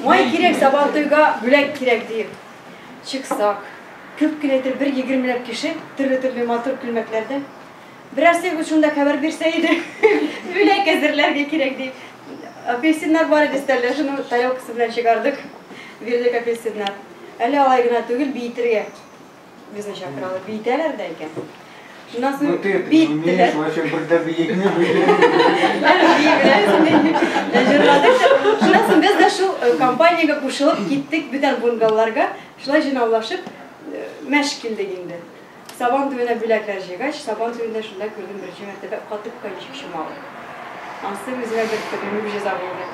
Май керек Сабантуйга бүләк керек deyip çıksak. Köp kilometre 1-20 kişi türlü matır külmeklerden. Biraz şunda haber verseydi bülek hazırlarga gerek deyip. Apelsinler var isterler. Şunu tayağı kısımdan çıkardık. Verdik apelsinler. Әлі алайгына түгіл бейтерге біздің шақыралы бейтерler de екен. Шундан соң бейттілер. Шундан соң біз де шул компанияға қушылып кеттік бүтін бунгалларға. Шулай жинаулашып мәш келдік енді. Сабантуйына бүләкләр жегач, Сабантуйында шунда көрдім бірінші мәртебе қатып коньячик шумалы. Ансы өзіме бір түгілі жаза болды.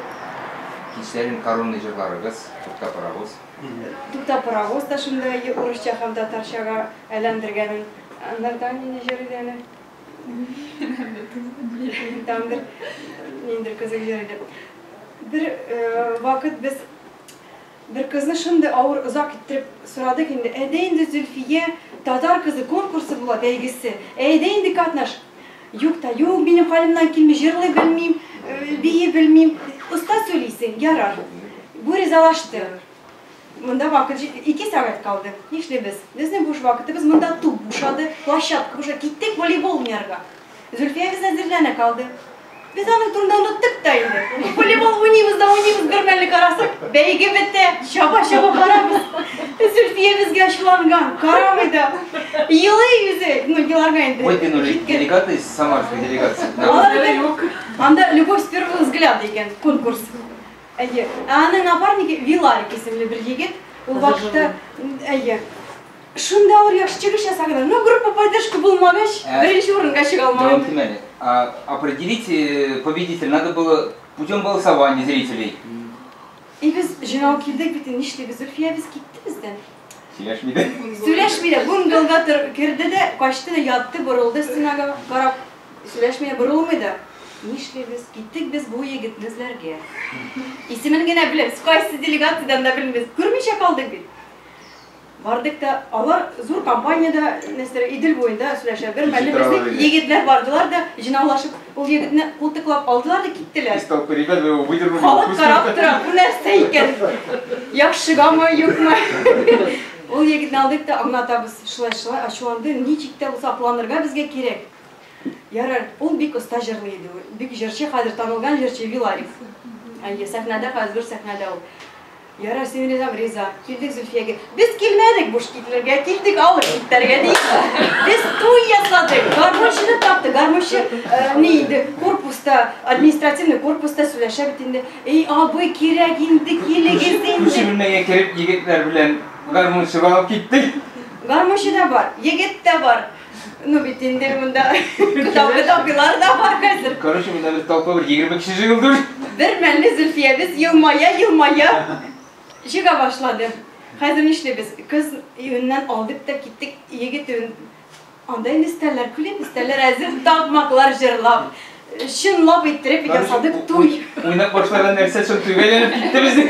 Кичлерин коронный жырларыгыз, Тукта паровоз. Тукта паровоз да шундай орысча һәм татарчага әйләндергәнен. Аннардан не җырлыйлар? Тамдыр, ниндер кызык җырлый. Бер вакыт без бер кызны шундый авыр озак иттереп сорадык инде. Әйдә инде Зөлфия, татар кызы конкурсы була бәйгесе. Әйдә инде катнаш. Юк та, юк, минем хәлемнән килми, җырлый белмим, бии белмим. Usta söyleysin, yarar. Bu rizalaştı. Mında vakit 2 saat kaldı. İşte biz ne boş vakitte biz mında top boşadı, площадка boşa gittik voleybol oynarga. Zülfiye biz hazırlana kaldı. Biz onun turunda unuttuk da indi. Voleybol oynayımız görmelik arasak. Beyge bitti. Şaba karabız. Zülfiye biz yaşlangan, karamıydı. Yılı yüzü. Yılarga indi. Ой, ты уже делегаты из Самарской делегации. Анда любовь с первого взгляда екен конкурс. Аның напарники Виларик исемле бер егет. Ул вакытта шунда ор яхшы чыгыш ясаган. Но группа поддержки булмагач, беренче урынга чыга алмаган. Определить победителя надо было путем голосования зрителей. И biz жинау килдек бит, нишлебез? Зөлфия biz китте бездән. Сөйләшмиде. Сөйләшмиде. Бун гылга кирде дә, качты да ятты, борылды стенага карап. Сөйләшмиде, борылмыйды. Нишлебез? Киттек без бу егетне эзләргә. Исемен генә беләбез, кайсы делегациядән дә белмибез. Күрмичә калдык бит. Бардык та, алар зур компанияда, нәрсә Идел буенда сөйләшә. Бер мәле безнең егетләр бардылар да, җынаулашып, ул егетне култыклап алдылар да киттеләр. Столпы ребят, вы его выдернули. Халык карап тора, бу нәрсә икән? Яхшыгамы, юкмы? Ул егетне алдык та, аңлатабыз. Шулай ачуланды, ничек тә булса планырга безгә кирәк. Ярар, ул бик оста җырлый иде. Бик җырчы, хәзер танылган җырчы Виларик. Сәхнәдә хәзер сәхнәдә ул. Ярар, син риза. Килдек Зөлфиягә. Без килмәдек буш китләргә, килдек алыр киттәргә ди. Без туй ясадык. Гармончыны тапты. Гармончы ни инде корпуста, административный корпуста сөйләшә бит инде. Эй, абый, кирәк инде, килегез инде. Күрше белмәгән кереп егетләр белән гармончыга алып киттек. Гармончы да бар, егет тә бар. Ну бит инде монда кытау-кытаулар да бар хәзер. Короче, монда бер толпа бер 20 кеше җыелды. Бер мәлне Зөлфия без елмая чыга башлады. Хәзер нишлебез? Кыз өйнән алдык та киттек, егет өйн. Анда инде стәлләр күлеп, стәлләр әзер такмаклар җырлап, чынлап иттереп ясадык туй. Уйнап башлаган нәрсә шул түгәләнеп китте безнең.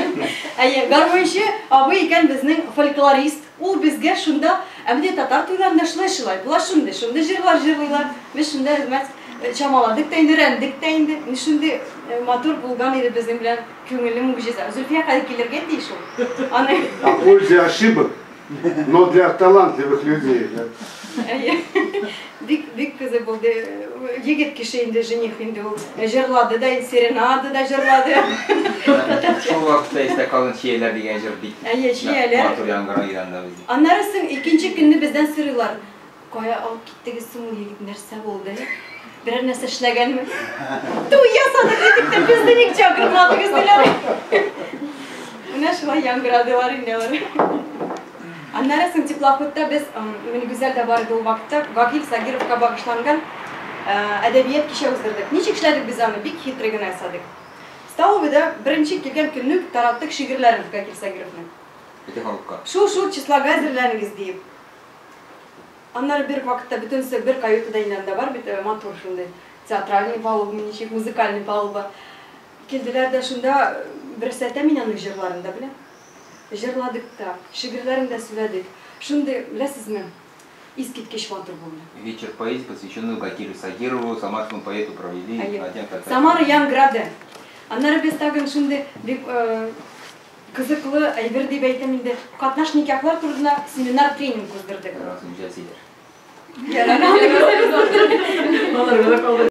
Гармончы абый икән безнең фольклорист. Ул безгә шунда, әмдә татар туйларында шулай. Булар шунда җырлар җырлыйлар. Без шунда хезмәт чамаладык та инде, рәндек та инде. Шунда матур булган иде безнең белән күңелле муҗиза. Зөлфия хәзер килергә ди шул. Аны польза ошибок, но для талантливых людей. Бик кызы булды. Егет кеше инде, жених инде ул. Җырлады да, серенада да җырлады. Шул вакытта истә калын чияләр дигән җыр бит. Чияләр. Матур яңгыр айданда без. Аннары соң икенче көнне бездән сорыйлар. Кая алып киттегез соң ул егет, нәрсә булды? Берәр нәрсә эшләгәнме? Туй ясадык дидек тә безне ник чакырмадыгыз диләр. Менә шулай яңгырадылар инде алар. Аннары соң теплоходта без, менә гүзәл дә бар иде ул вакытта, Гакил Сагировка багышланган әдәбият кичә уздырдык. Ничек эшләдек без аны? Бик хитрый гына ясадык. Столовыйда беренче килгән көнне тараттык шигырьләрен Гакил Сагировның. Бите халыкка. Шул числога әзерләнегез дип. Аннары бер вакытта бөтенсе бер каютада инде бар бит матур шундай. Театральный палуба, ничек музыкальный палуба. Килделәр дә шунда бер сәтә мин аның җырларында белән. Җырладык та, шигырьләрен дә сөйләдек. Шундай, беләсезме? Искиткеч матур булды. Вечер поэзии, посвященный Гакилу Сагирову, самарскому поэту провели. Самара яңгырады. Аннары без тагын шундай kızıklı ayver diye beyteminde katnaş nikahlar turuna seminer training kızdırdık. Güzel şeyler. Yani